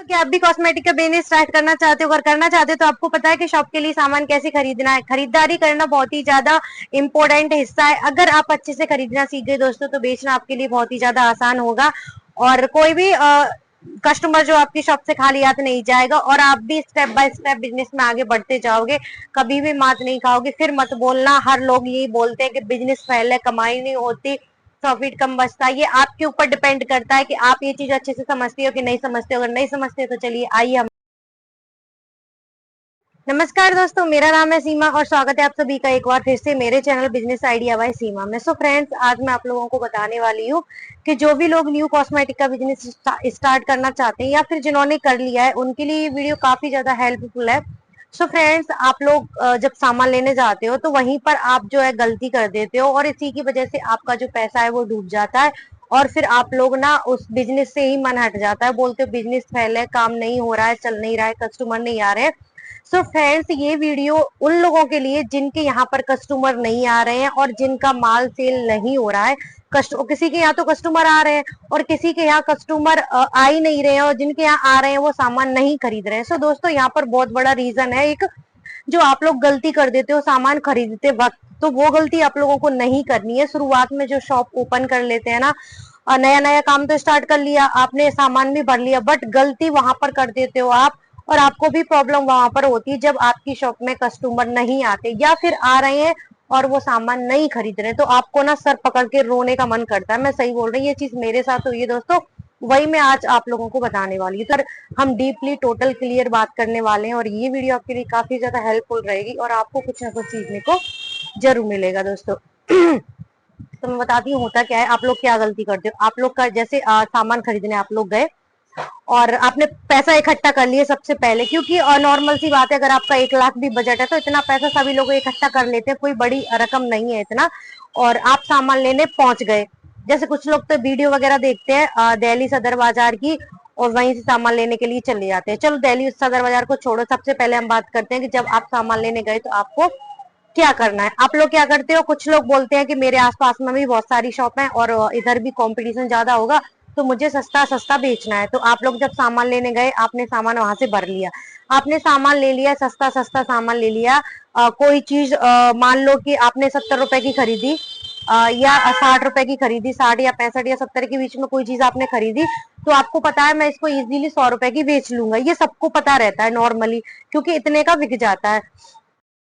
कि आप भी कॉस्मेटिक का बिजनेस स्टार्ट करना चाहते हो, अगर करना चाहते हो तो आपको पता है कि शॉप के लिए सामान कैसे खरीदना है। खरीदारी करना बहुत ही ज्यादा इंपॉर्टेंट हिस्सा है। अगर आप अच्छे से खरीदना सीख गए दोस्तों तो बेचना आपके लिए बहुत ही ज्यादा आसान होगा और कोई भी कस्टमर जो आपकी शॉप से खाली हाथ नहीं जाएगा और आप भी स्टेप बाय स्टेप बिजनेस में आगे बढ़ते जाओगे, कभी भी मात नहीं खाओगे। फिर मत बोलना हर लोग यही बोलते हैं कि बिजनेस फेल है, कमाई नहीं होती, प्रॉफिट कम बचता है। ये आपके ऊपर डिपेंड करता है कि आप ये चीज अच्छे से समझते हो कि नहीं समझते हो। अगर नहीं समझते तो चलिए आइए हम। नमस्कार दोस्तों, मेरा नाम है सीमा और स्वागत है आप सभी का एक बार फिर से मेरे चैनल बिजनेस आइडिया बाय सीमा में। सो फ्रेंड्स, आज मैं आप लोगों को बताने वाली हूँ कि जो भी लोग न्यू कॉस्मेटिक का बिजनेस स्टार्ट करना चाहते हैं या फिर जिन्होंने कर लिया है उनके लिए ये वीडियो काफी ज्यादा हेल्पफुल है। सो फ्रेंड्स, आप लोग जब सामान लेने जाते हो तो वहीं पर आप जो है गलती कर देते हो और इसी की वजह से आपका जो पैसा है वो डूब जाता है और फिर आप लोग ना उस बिजनेस से ही मन हट जाता है। बोलते हो बिजनेस फेल है, काम नहीं हो रहा है, चल नहीं रहा है, कस्टमर नहीं आ रहे हैं। सो फ्रेंड्स, ये वीडियो उन लोगों के लिए जिनके यहाँ पर कस्टमर नहीं आ रहे हैं और जिनका माल सेल नहीं हो रहा है। किसी के यहाँ तो कस्टमर आ रहे हैं और किसी के यहाँ कस्टमर आ ही नहीं रहे हैं और जिनके यहाँ आ रहे हैं वो सामान नहीं खरीद रहे हैं। सो दोस्तों, यहाँ पर बहुत बड़ा रीजन है एक, जो आप लोग गलती कर देते हो सामान खरीदते वक्त। तो वो गलती आप लोगों को नहीं करनी है। शुरुआत में जो शॉप ओपन कर लेते हैं ना, नया नया काम तो स्टार्ट कर लिया आपने, सामान भी भर लिया, बट गलती वहां पर कर देते हो आप और आपको भी प्रॉब्लम वहां पर होती है जब आपकी शॉप में कस्टमर नहीं आते या फिर आ रहे हैं और वो सामान नहीं खरीद रहे। तो आपको ना सर पकड़ के रोने का मन करता है। मैं सही बोल रही हूँ, ये चीज मेरे साथ हुई है दोस्तों, वही मैं आज आप लोगों को बताने वाली हूँ। तो हम डीपली टोटल क्लियर बात करने वाले हैं और ये वीडियो आपके लिए काफी ज्यादा हेल्पफुल रहेगी और आपको कुछ ना कुछ सीखने को जरूर मिलेगा दोस्तों। तो मैं बताती हूँ होता क्या है, आप लोग क्या गलती करते हो। आप लोग का जैसे सामान खरीदने आप लोग गए और आपने पैसा इकट्ठा कर लिए सबसे पहले, क्योंकि नॉर्मल सी बात है, अगर आपका 1 लाख भी बजट है तो इतना पैसा सभी लोग इकट्ठा कर लेते हैं, कोई बड़ी रकम नहीं है इतना। और आप सामान लेने पहुंच गए। जैसे कुछ लोग तो वीडियो वगैरह देखते हैं दिल्ली सदर बाजार की और वहीं से सामान लेने के लिए चले जाते हैं। चलो दिल्ली सदर बाजार को छोड़ो, सबसे पहले हम बात करते हैं कि जब आप सामान लेने गए तो आपको क्या करना है। आप लोग क्या करते हो, कुछ लोग बोलते हैं कि मेरे आसपास में भी बहुत सारी शॉप है और इधर भी कंपटीशन ज्यादा होगा तो मुझे सस्ता सस्ता बेचना है। तो आप लोग जब सामान लेने गए, आपने सामान वहां से भर लिया, आपने सामान ले लिया, सस्ता सस्ता सामान ले लिया। कोई चीज मान लो कि आपने 70 रुपए की खरीदी या 60 रुपए की खरीदी, 60 या 65 या 70 के बीच में कोई चीज आपने खरीदी, तो आपको पता है मैं इसको इजीली 100 रुपए की बेच लूंगा। ये सबको पता रहता है नॉर्मली, क्योंकि इतने का बिक जाता है।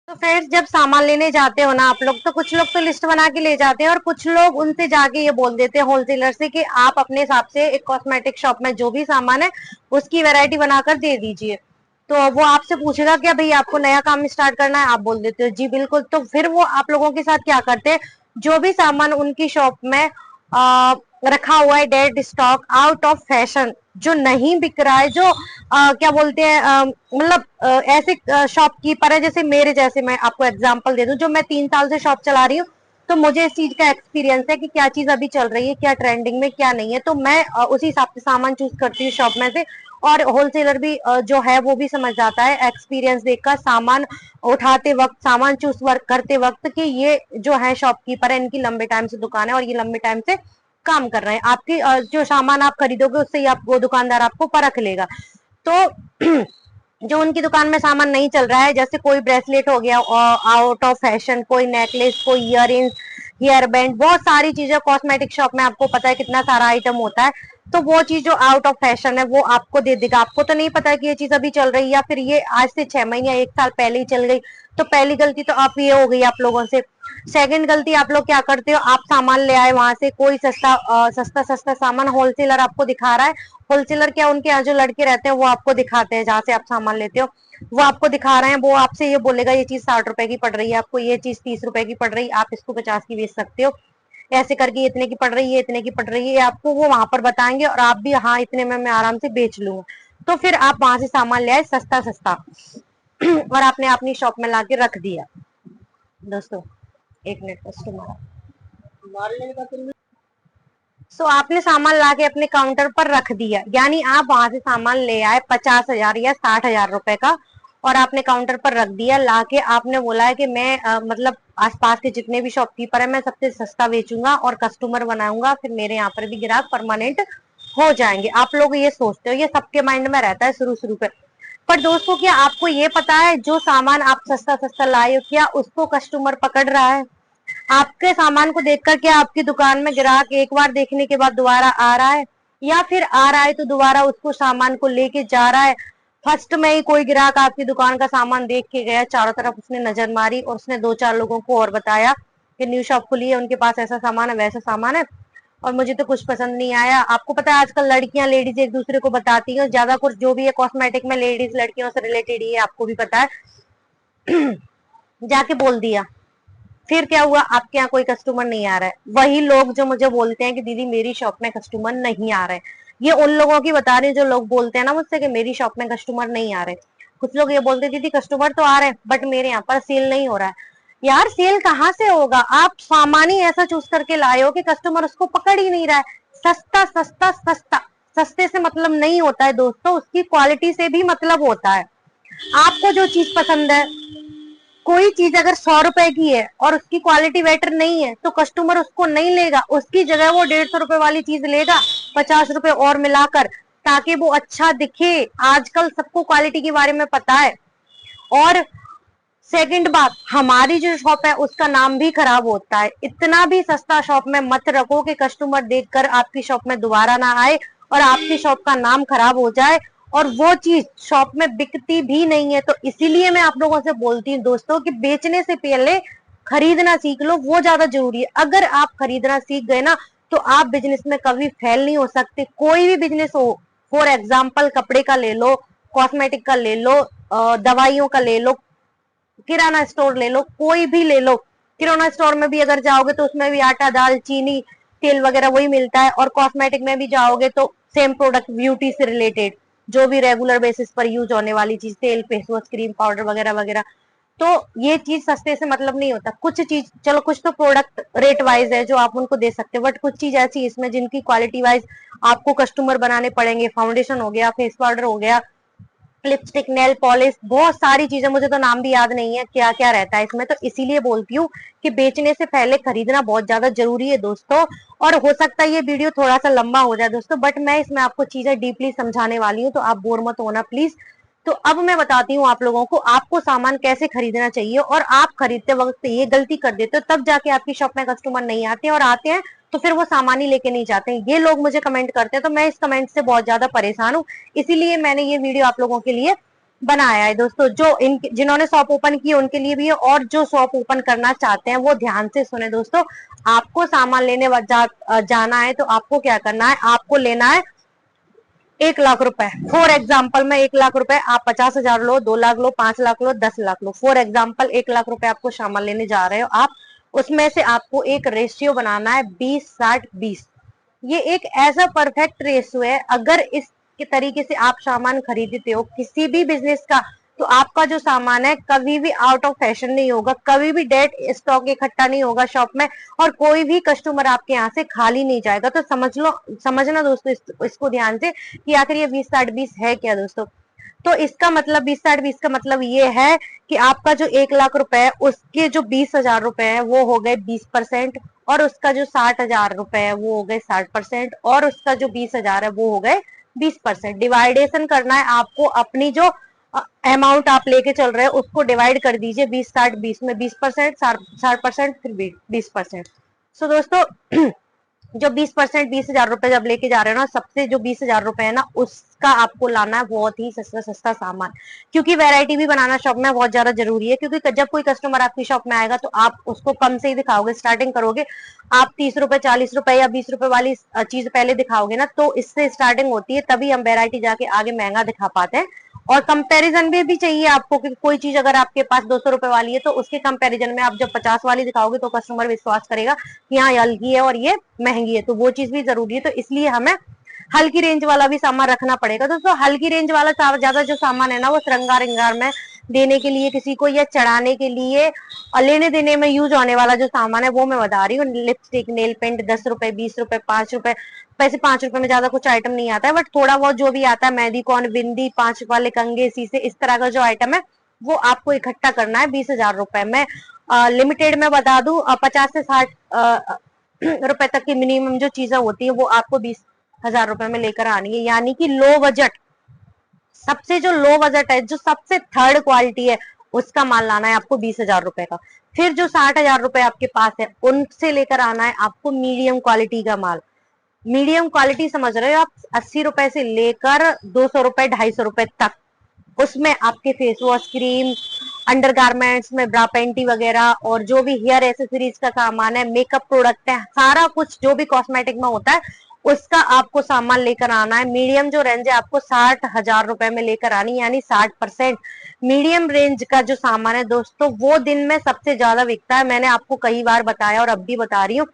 तो फ्रेंड्स, जब सामान लेने जाते हो ना आप लोग, तो कुछ लोग तो लिस्ट बना के ले जाते हैं और कुछ लोग उनसे जाके ये बोल देते हैं होलसेलर से कि आप अपने हिसाब से एक कॉस्मेटिक शॉप में जो भी सामान है उसकी वैरायटी बनाकर दे दीजिए। तो वो आपसे पूछेगा क्या भाई आपको नया काम स्टार्ट करना है, आप बोल देते हो जी बिल्कुल। तो फिर वो आप लोगों के साथ क्या करते हैं, जो भी सामान उनकी शॉप में रखा हुआ है dead stock, out of fashion, जो नहीं बिक रहा है, जो क्या बोलते हैं मतलब ऐसे शॉपकीपर है जैसे मेरे जैसे, मैं आपको एग्जांपल दे दूं, जो मैं 3 साल से शॉप चला रही हूँ तो मुझे इस चीज का एक्सपीरियंस है कि क्या चीज अभी चल रही है, क्या ट्रेंडिंग में, क्या नहीं है। तो मैं उसी हिसाब से सामान चूज करती हूँ शॉप में से। और होलसेलर भी जो है वो भी समझ जाता है एक्सपीरियंस देखकर, सामान उठाते वक्त, सामान चूज करते वक्त, कि ये जो है शॉपकीपर है, इनकी लंबे टाइम से दुकान है और ये लंबे टाइम से काम कर रहे हैं। आपकी जो सामान आप खरीदोगे उससे ही आपको दुकानदार आपको परख लेगा। तो जो उनकी दुकान में सामान नहीं चल रहा है, जैसे कोई ब्रेसलेट हो गया आउट ऑफ फैशन, कोई नेकलेस, कोई इयररिंग्स, हेयर बैंड, बहुत सारी चीजें कॉस्मेटिक शॉप में आपको पता है कितना सारा आइटम होता है। तो वो चीज जो आउट ऑफ फैशन है वो आपको दे देगा। आपको तो नहीं पता कि ये चीज अभी चल रही है या फिर ये आज से 6 महीने या 1 साल पहले ही चल गई। तो पहली गलती तो आप ये हो गई आप लोगों से। सेकंड गलती, आप लोग क्या करते हो, आप सामान ले आए वहां से, कोई सस्ता सस्ता सामान होलसेलर आपको दिखा रहा है। होलसेलर क्या, उनके यहाँ जो लड़के रहते हैं वो आपको दिखाते हैं, जहां से आप सामान लेते हो वो आपको दिखा रहे हैं। वो आपसे ये बोलेगा ये चीज 60 रुपए की पड़ रही है आपको, ये चीज 30 रुपए की पड़ रही है, आप इसको 50 की बेच सकते हो, ऐसे करके इतने की पड़ रही है, इतने की पड़ रही है, आपको वो वहां पर बताएंगे और आप भी हाँ इतने में मैं आराम से बेच लूंगा। तो फिर आप वहां से सामान ले आए सस्ता सस्ता और आपने अपनी शॉप में लाके रख दिया। दोस्तों, 1 मिनट कस्टमर। सो आपने सामान लाके अपने काउंटर पर रख दिया, यानी आप वहां से सामान ले आए 50,000 या 60,000 रुपए का और आपने काउंटर पर रख दिया लाके। आपने बोला है कि मैं मतलब आसपास के जितने भी शॉपकीपर है मैं सबसे सस्ता बेचूंगा और कस्टमर बनाऊंगा, फिर मेरे यहाँ पर भी ग्राहक परमानेंट हो जाएंगे। आप लोग ये सोचते हो, ये सबके माइंड में रहता है शुरू शुरू पे। पर दोस्तों क्या आपको ये पता है जो सामान आप सस्ता सस्ता लाए हो क्या उसको कस्टमर पकड़ रहा है? आपके सामान को देखकर क्या आपकी दुकान में ग्राहक एक बार देखने के बाद दोबारा आ रहा है, या फिर आ रहा है तो दोबारा उसको सामान को लेके जा रहा है? फर्स्ट में ही कोई ग्राहक आपकी दुकान का सामान देख के गया, चारों तरफ उसने नजर मारी और उसने 2-4 लोगों को और बताया कि न्यू शॉप खुली है, उनके पास ऐसा सामान है वैसा सामान है और मुझे तो कुछ पसंद नहीं आया। आपको पता है आजकल लड़कियां लेडीज एक दूसरे को बताती हैं, ज्यादा कुछ जो भी है कॉस्मेटिक में लेडीज लड़कियों से रिलेटेड ही है, आपको भी पता है। जाके बोल दिया, फिर क्या हुआ? आपके यहाँ कोई कस्टमर नहीं आ रहा है। वही लोग जो मुझे बोलते हैं कि दीदी मेरी शॉप में कस्टमर नहीं आ रहे हैं, ये उन लोगों की बता रही हूँ जो लोग बोलते हैं ना मुझसे कि मेरी शॉप में कस्टमर नहीं आ रहे। कुछ लोग ये बोलते हैं दीदी कस्टमर तो आ रहे हैं बट मेरे यहाँ पर सेल नहीं हो रहा है। यार सेल कहाँ से होगा? आप सामान ही ऐसा चूज करके लाए हो कि कस्टमर उसको पकड़ ही नहीं रहा है। सस्ता सस्ता सस्ता, सस्ते से मतलब नहीं होता है दोस्तों, उसकी क्वालिटी से भी मतलब होता है। आपको जो चीज पसंद है, कोई चीज अगर 100 रुपए की है और उसकी क्वालिटी बेटर नहीं है तो कस्टमर उसको नहीं लेगा, उसकी जगह वो 150 रुपए वाली चीज लेगा 50 रुपए और मिलाकर, ताकि वो अच्छा दिखे। आजकल सबको क्वालिटी के बारे में पता है। और सेकंड बात, हमारी जो शॉप है उसका नाम भी खराब होता है। इतना भी सस्ता शॉप में मत रखो कि कस्टमर देखकर आपकी शॉप में दोबारा ना आए और आपकी शॉप का नाम खराब हो जाए और वो चीज शॉप में बिकती भी नहीं है। तो इसीलिए मैं आप लोगों से बोलती हूँ दोस्तों कि बेचने से पहले खरीदना सीख लो, वो ज्यादा जरूरी है। अगर आप खरीदना सीख गए ना तो आप बिजनेस में कभी फेल नहीं हो सकते। कोई भी बिजनेस हो, फॉर एग्जाम्पल कपड़े का ले लो, कॉस्मेटिक का ले लो, दवाइयों का ले लो, किराना स्टोर ले लो, कोई भी ले लो। किराना स्टोर में भी अगर जाओगे तो उसमें भी आटा दाल चीनी तेल वगैरह वही मिलता है, और कॉस्मेटिक में भी जाओगे तो सेम प्रोडक्ट, ब्यूटी से रिलेटेड जो भी रेगुलर बेसिस पर यूज होने वाली चीज, तेल फेस वॉश क्रीम पाउडर वगैरह वगैरह। तो ये चीज सस्ते से मतलब नहीं होता। कुछ चीज चलो, कुछ तो प्रोडक्ट रेट वाइज है जो आप उनको दे सकते हो, बट कुछ चीज ऐसी इसमें जिनकी क्वालिटी वाइज आपको कस्टमर बनाने पड़ेंगे। फाउंडेशन हो गया, फेस पाउडर हो गया, लिपस्टिक, नेल पॉलिश, बहुत सारी चीजें, मुझे तो नाम भी याद नहीं है क्या क्या रहता है इसमें। तो इसीलिए बोलती हूँ कि बेचने से पहले खरीदना बहुत ज्यादा जरूरी है दोस्तों। और हो सकता है ये वीडियो थोड़ा सा लंबा हो जाए दोस्तों, बट मैं इसमें आपको चीजें डीपली समझाने वाली हूँ, तो आप बोर मत होना प्लीज। तो अब मैं बताती हूँ आप लोगों को आपको सामान कैसे खरीदना चाहिए, और आप खरीदते वक्त ये गलती कर देते हो तब जाके आपकी शॉप में कस्टमर नहीं आते, और आते हैं तो फिर वो सामान ही लेके नहीं जाते हैं। ये लोग मुझे कमेंट करते हैं, तो मैं इस कमेंट से बहुत ज्यादा परेशान हूँ। इसीलिए मैंने ये वीडियो आप लोगों के लिए बनाया है दोस्तों। जो इन जिन्होंने शॉप ओपन की उनके लिए भी है, और जो शॉप ओपन करना चाहते हैं वो ध्यान से सुने दोस्तों। आपको सामान लेने जाना है तो आपको क्या करना है, आपको लेना है 1 लाख रुपए। फॉर एग्जाम्पल में 1 लाख रुपए, आप 50,000 लो, 2 लाख लो, 5 लाख लो, 10 लाख लो। फॉर एग्जाम्पल 1 लाख रुपए आपको सामान लेने जा रहे हो आप, उसमें से आपको एक रेशियो बनाना है 20-60-20। ये एक ऐसा परफेक्ट रेशियो है, अगर इस के तरीके से आप सामान खरीदते हो किसी भी बिजनेस का, तो आपका जो सामान है कभी भी आउट ऑफ फैशन नहीं होगा, कभी भी डेड स्टॉक इकट्ठा नहीं होगा शॉप में, और कोई भी कस्टमर आपके यहाँ से खाली नहीं जाएगा। तो समझना दोस्तों इसको ध्यान से कि आखिर ये 20-60-20 है क्या दोस्तों। तो इसका मतलब 20-60-20 का मतलब ये है कि आपका जो 1 लाख रुपए है उसके जो 20,000 रुपए है वो हो गए 20%, और उसका जो 60,000 रुपए है वो हो गए 60%, और उसका जो 20,000 है वो हो गए 20%। डिवाइडेशन करना है आपको, अपनी जो अमाउंट आप लेके चल रहे हैं उसको डिवाइड कर दीजिए 20-60-20 में। 20%, 60%, फिर 20%। सो दोस्तों जो 20%, 20,000 रुपए जब लेके जा रहे हो ना, सबसे जो 20,000 रुपए है ना उसका आपको लाना है बहुत ही सस्ता सस्ता सामान, क्योंकि वैरायटी भी बनाना शॉप में बहुत ज्यादा जरूरी है। क्योंकि जब कोई कस्टमर आपकी शॉप में आएगा तो आप उसको कम से ही दिखाओगे, स्टार्टिंग करोगे आप 30 रुपए 40 रुपए या 20 रुपए वाली चीज पहले दिखाओगे ना, तो इससे स्टार्टिंग होती है, तभी हम वैरायटी जाके आगे महंगा दिखा पाते हैं। और कंपैरिजन भी चाहिए आपको कि कोई चीज अगर आपके पास 200 रुपए वाली है तो उसके कंपैरिजन में आप जब 50 वाली दिखाओगे तो कस्टमर विश्वास करेगा कि हाँ ये हल्की है और ये महंगी है, तो वो चीज भी जरूरी है। तो इसलिए हमें हल्की रेंज वाला भी सामान रखना पड़ेगा दोस्तों। हल्की रेंज वाला ज्यादा जो सामान है ना वो श्रृंगार श्रृंगार में देने के लिए किसी को, या चढ़ाने के लिए और लेने देने में यूज होने वाला जो सामान है वो मैं बता रही हूँ। लिपस्टिक, नेल पेंट 10 रुपए, 20 रुपए, 5 रुपए। वैसे 5 रुपए में ज्यादा कुछ आइटम नहीं आता है, बट थोड़ा बहुत जो भी आता है, मेहंदी कौन, बिंदी, 5 वाले कंगे, शीशे, इस तरह का जो आइटम है वो आपको इकट्ठा करना है 20,000 रुपए में। लिमिटेड में बता दूं 50 से 60 रुपए तक की मिनिमम जो चीजें होती है वो आपको 20 हजार रुपए में लेकर आनी है, यानी कि लो बजट, सबसे जो लो बजट है, जो सबसे थर्ड क्वालिटी है, उसका माल लाना है आपको 20,000 रुपए का। फिर जो 60,000 रुपए आपके पास है, उनसे लेकर आना है आपको मीडियम क्वालिटी का माल। मीडियम क्वालिटी समझ रहे हो आप, 80 रुपए से लेकर 200 रुपए 250 रुपए तक। उसमें आपके face wash, cream, under garments में ब्रा पेंटी वगैरह, और जो भी हेयर एसेसरीज का सामान है, मेकअप प्रोडक्ट है, सारा कुछ जो भी कॉस्मेटिक में होता है उसका आपको सामान लेकर आना है। मीडियम जो रेंज है आपको 60,000 रुपए में लेकर आनी, यानी 60%। मीडियम रेंज का जो सामान है दोस्तों, वो दिन में सबसे ज्यादा बिकता है, मैंने आपको कई बार बताया और अब भी बता रही हूँ।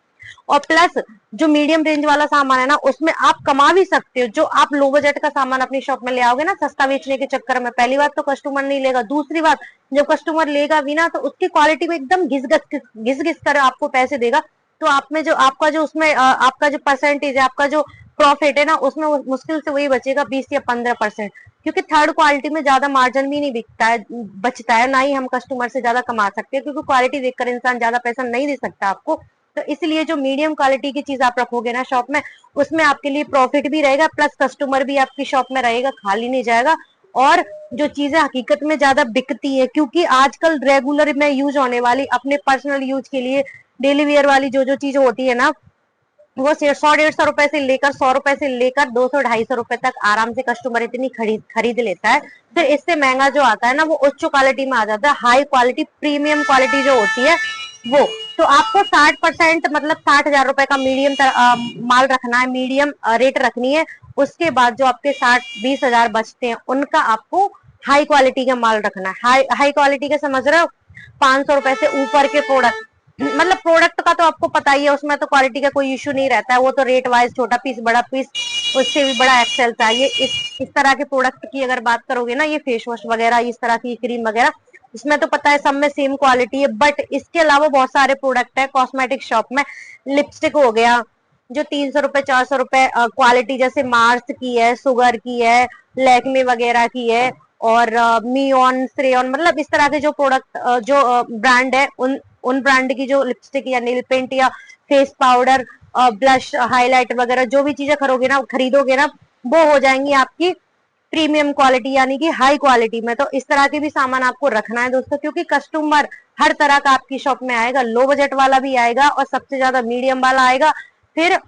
और प्लस जो मीडियम रेंज वाला सामान है ना, उसमें आप कमा भी सकते हो। जो आप लो बजट का सामान अपनी शॉप में ले आओगे ना सस्ता बेचने के चक्कर में, पहली बात तो कस्टमर नहीं लेगा, दूसरी बात जब कस्टमर लेगा भी ना, तो उसकी क्वालिटी को एकदम घिस घिस कर आपको पैसे देगा। तो आप में जो आपका जो उसमें आपका जो परसेंटेज है, आपका जो प्रॉफिट है ना, उसमें मुश्किल से वही बचेगा 20 या 15%। क्योंकि थर्ड क्वालिटी में ज्यादा मार्जिन भी नहीं बिकता है, बचता है, ना ही हम कस्टमर से ज्यादा कमा सकते हैं, क्योंकि क्वालिटी देखकर इंसान ज्यादा पैसा नहीं दे सकता आपको। तो इसलिए जो मीडियम क्वालिटी की चीज आप रखोगे ना शॉप में, उसमें आपके लिए प्रॉफिट भी रहेगा, प्लस कस्टमर भी आपकी शॉप में रहेगा, खाली नहीं जाएगा। और जो चीजें हकीकत में ज्यादा बिकती है, क्योंकि आजकल रेगुलर में यूज होने वाली, अपने पर्सनल यूज के लिए डेली वेयर वाली जो जो चीजें होती है ना, वो 100-150 रुपए से लेकर 100 रुपए से लेकर 200-250 रुपए तक आराम से कस्टमर इतनी खरीद खरीद लेता है। फिर इससे महंगा जो आता है ना, वो उच्च क्वालिटी में आ जाता है, हाई क्वालिटी प्रीमियम क्वालिटी जो होती है वो। तो आपको 60%, मतलब 60,000 रुपए का मीडियम माल रखना है, मीडियम रेट रखनी है। उसके बाद जो आपके 60-20,000 बचते हैं, उनका आपको हाई क्वालिटी का माल रखना है। हाई क्वालिटी का समझ रहे हो, 500 रुपए से ऊपर के प्रोडक्ट, मतलब प्रोडक्ट का तो आपको पता ही है, उसमें तो क्वालिटी का कोई इश्यू नहीं रहता है, वो तो रेट वाइज छोटा पीस बड़ा पीस, उससे भी बड़ा एक्सेल चाहिए। इस तरह के प्रोडक्ट की अगर बात करोगे ना, ये फेस वॉश वगैरह, इस तरह की क्रीम वगैरह, इसमें तो पता है सब में सेम क्वालिटी है। बट इसके अलावा बहुत सारे प्रोडक्ट है कॉस्मेटिक शॉप में। लिपस्टिक हो गया जो 300 रुपए 400 रुपए क्वालिटी, जैसे मार्स की है, सुगर की है, लैक्मे वगैरह की है, और मियोन, श्रेयन, मतलब इस तरह के जो प्रोडक्ट जो ब्रांड है, उन ब्रांड की जो लिपस्टिक या नील पेंट या फेस पाउडर, ब्लश, हाईलाइट वगैरह जो भी चीजें खरीदोगे ना, वो हो जाएंगी आपकी प्रीमियम क्वालिटी, यानी कि हाई क्वालिटी में। तो इस तरह के भी सामान आपको रखना है दोस्तों, क्योंकि कस्टमर हर तरह का आपकी शॉप में आएगा, लो बजट वाला भी आएगा और सबसे ज्यादा मीडियम वाला आएगा, फिर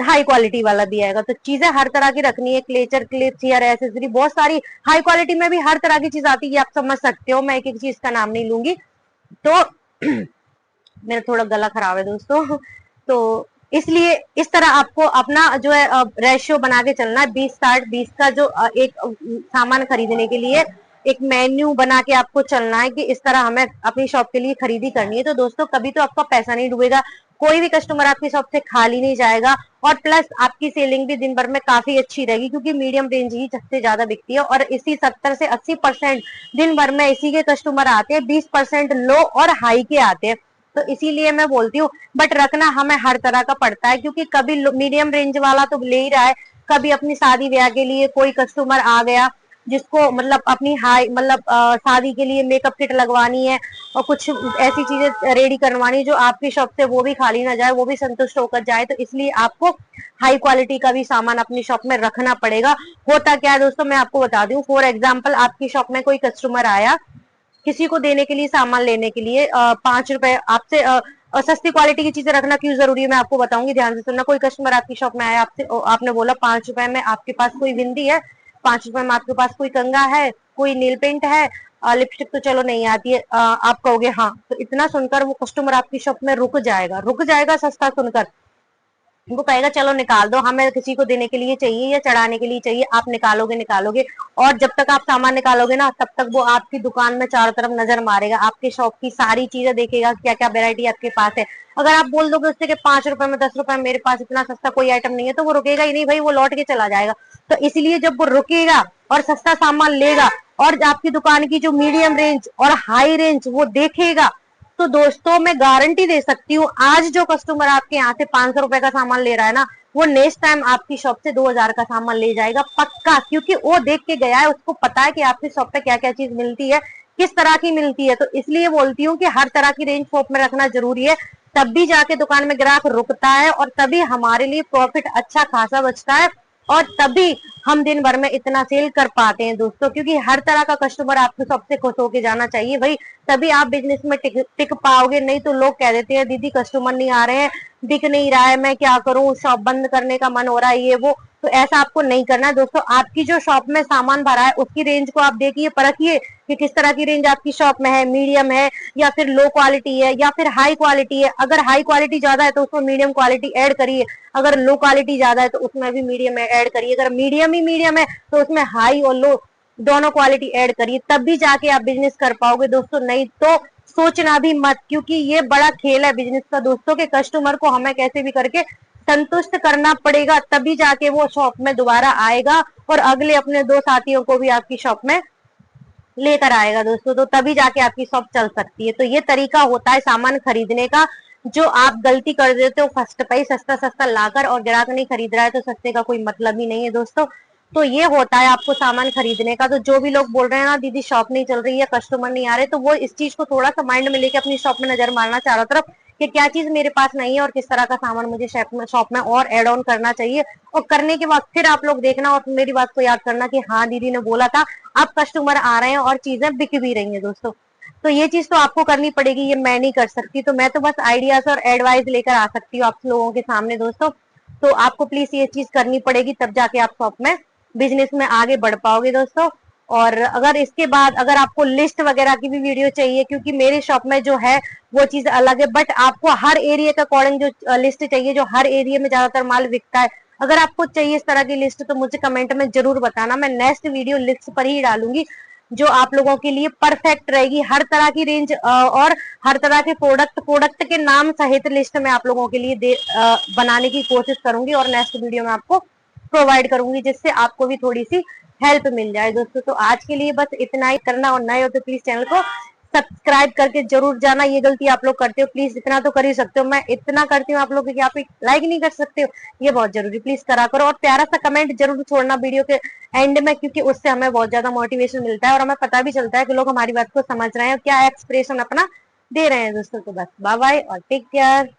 हाई क्वालिटी वाला भी आएगा। तो चीजें हर तरह की रखनी है, क्लेचर, क्लिप्स, हेयर एसेसरी, बहुत सारी हाई क्वालिटी में भी हर तरह की चीज आती है, आप समझ सकते हो, मैं एक एक चीज का नाम नहीं लूंगी। तो मेरा थोड़ा गला खराब है दोस्तों, तो इसलिए इस तरह आपको अपना जो है रेशियो बना के चलना है, 20-60-20 का जो एक सामान खरीदने के लिए एक मेन्यू बना के आपको चलना है कि इस तरह हमें अपनी शॉप के लिए खरीदी करनी है। तो दोस्तों कभी तो आपका पैसा नहीं डूबेगा, कोई भी कस्टमर आपकी शॉप से खाली नहीं जाएगा, और प्लस आपकी सेलिंग भी दिन भर में काफी अच्छी रहेगी, क्योंकि मीडियम रेंज ही सबसे ज्यादा बिकती है, और इसी 70 से 80% दिन भर में इसी के कस्टमर आते हैं, 20% लो और हाई के आते हैं। तो इसीलिए मैं बोलती हूँ, बट रखना हमें हर तरह का पड़ता है, क्योंकि कभी मीडियम रेंज वाला तो ले ही रहा है, कभी अपनी शादी ब्याह के लिए कोई कस्टमर आ गया जिसको मतलब अपनी हाई, मतलब शादी के लिए मेकअप किट लगवानी है और कुछ ऐसी चीजें रेडी करवानी जो आपकी शॉप से वो भी खाली ना जाए, वो भी संतुष्ट होकर जाए। तो इसलिए आपको हाई क्वालिटी का भी सामान अपनी शॉप में रखना पड़ेगा। होता क्या है दोस्तों, मैं आपको बता दूं, फॉर एग्जाम्पल आपकी शॉप में कोई कस्टमर आया किसी को देने के लिए, सामान लेने के लिए, 5 रुपए आपसे, सस्ती क्वालिटी की चीजें रखना क्यों जरूरी है मैं आपको बताऊंगी, ध्यान से सुनना। कोई कस्टमर आपकी शॉप में आया, आपसे आपने बोला 5 रुपए में आपके पास कोई बिंदी है, 5 रुपए में आपके पास कोई कंघा है, कोई नील पेंट है, लिपस्टिक तो चलो नहीं आती है, आप कहोगे हाँ, तो इतना सुनकर वो कस्टमर आपकी शॉप में रुक जाएगा सस्ता सुनकर, वो कहेगा चलो निकाल दो, हमें किसी को देने के लिए चाहिए या चढ़ाने के लिए चाहिए, आप निकालोगे। और जब तक आप सामान निकालोगे ना, तब तक वो आपकी दुकान में चारों तरफ नजर मारेगा, आपके शॉप की सारी चीजें देखेगा, क्या क्या वेरायटी आपके पास है। अगर आप बोल दोगे उससे कि 5 रुपए में 10 रुपए में मेरे पास इतना सस्ता कोई आइटम नहीं है, तो वो रुकेगा ही नहीं भाई, वो लौट के चला जाएगा। तो इसलिए जब वो रुकेगा और सस्ता सामान लेगा और आपकी दुकान की जो मीडियम रेंज और हाई रेंज वो देखेगा, तो दोस्तों मैं गारंटी दे सकती हूँ, आज जो कस्टमर आपके यहाँ से 500 रुपए का सामान ले रहा है ना, वो नेक्स्ट टाइम आपकी शॉप से 2,000 का सामान ले जाएगा पक्का, क्योंकि वो देख के गया है, उसको पता है कि आपकी शॉप पे क्या क्या चीज मिलती है, किस तरह की मिलती है। तो इसलिए बोलती हूँ कि हर तरह की रेंज शॉप में रखना जरूरी है, तब भी जाके दुकान में ग्राहक रुकता है और तभी हमारे लिए प्रॉफिट अच्छा खासा बचता है और तभी हम दिन भर में इतना सेल कर पाते हैं दोस्तों, क्योंकि हर तरह का कस्टमर आपको सबसे खुश होके जाना चाहिए भाई, तभी आप बिजनेस में टिक पाओगे। नहीं तो लोग कह देते हैं दीदी कस्टमर नहीं आ रहे हैं, दिख नहीं रहा है, मैं क्या करूं, शॉप बंद करने का मन हो रहा है, ये वो। तो ऐसा आपको नहीं करना है दोस्तों। आपकी जो शॉप में सामान भरा है उसकी रेंज को आप देखिए, परखिए कि किस तरह की रेंज आपकी शॉप में है, मीडियम है या फिर लो क्वालिटी है या फिर हाई क्वालिटी है। अगर हाई क्वालिटी ज्यादा है तो उसमें मीडियम क्वालिटी ऐड करिए, अगर लो क्वालिटी ज्यादा है तो उसमें भी मीडियम ऐड करिए, अगर मीडियम ही मीडियम है तो उसमें हाई और लो दोनों क्वालिटी ऐड करिए, तब भी जाके आप बिजनेस कर पाओगे दोस्तों। नहीं तो सोचना भी मत, क्योंकि ये बड़ा खेल है बिजनेस का दोस्तों के कस्टमर को हमें कैसे भी करके संतुष्ट करना पड़ेगा, तभी जाके वो शॉप में दोबारा आएगा और अगले अपने दो साथियों को भी आपकी शॉप में लेकर आएगा दोस्तों। तो तभी जाके आपकी शॉप चल सकती है। तो ये तरीका होता है सामान खरीदने का, जो आप गलती कर देते हो फर्स्ट पे ही सस्ता सस्ता लाकर, और ग्राहक नहीं खरीद रहा है तो सस्ते का कोई मतलब ही नहीं है दोस्तों। तो ये होता है आपको सामान खरीदने का। तो जो भी लोग बोल रहे हैं ना दीदी शॉप नहीं चल रही है, कस्टमर नहीं आ रहे, तो वो इस चीज को थोड़ा सा माइंड में लेके अपनी शॉप में नजर मारना चारों तरफ कि क्या चीज मेरे पास नहीं है और किस तरह का सामान मुझे शॉप में और एड ऑन करना चाहिए। और करने के बाद फिर आप लोग देखना और मेरी बात को याद करना कि हाँ दीदी ने बोला था, अब कस्टमर आ रहे हैं और चीजें बिक भी रही हैं दोस्तों। तो ये चीज तो आपको करनी पड़ेगी, ये मैं नहीं कर सकती। तो मैं तो बस आइडियाज और एडवाइस लेकर आ सकती हूँ आप लोगों के सामने दोस्तों। तो आपको प्लीज ये चीज करनी पड़ेगी, तब जाके आप शॉप में बिजनेस में आगे बढ़ पाओगे दोस्तों। और अगर इसके बाद अगर आपको लिस्ट वगैरह की भी वीडियो चाहिए, क्योंकि मेरी शॉप में जो है वो चीज अलग है, बट आपको हर एरिया के अकॉर्डिंग जो लिस्ट चाहिए, जो हर एरिया में ज्यादातर माल बिकता है, अगर आपको चाहिए इस तरह की लिस्ट तो मुझे कमेंट में जरूर बताना। मैं नेक्स्ट वीडियो लिस्ट पर ही डालूंगी जो आप लोगों के लिए परफेक्ट रहेगी, हर तरह की रेंज और हर तरह के प्रोडक्ट के नाम सहित लिस्ट में आप लोगों के लिए बनाने की कोशिश करूंगी और नेक्स्ट वीडियो में आपको प्रोवाइड करूंगी, जिससे आपको भी थोड़ी सी हेल्प मिल जाए दोस्तों। तो आज के लिए बस इतना ही करना, और नए हो तो प्लीज चैनल को सब्सक्राइब करके जरूर जाना। ये गलती आप लोग करते हो, प्लीज इतना तो कर ही सकते हो, मैं इतना करती हूँ आप लोग कि आप लाइक नहीं कर सकते हो, ये बहुत जरूरी, प्लीज करा करो। और प्यारा सा कमेंट जरूर छोड़ना वीडियो के एंड में, क्योंकि उससे हमें बहुत ज्यादा मोटिवेशन मिलता है और हमें पता भी चलता है कि लोग हमारी बात को समझ रहे हैं और क्या एक्सप्रेशन अपना दे रहे हैं दोस्तों। तो बस बाय बाय और टेक केयर।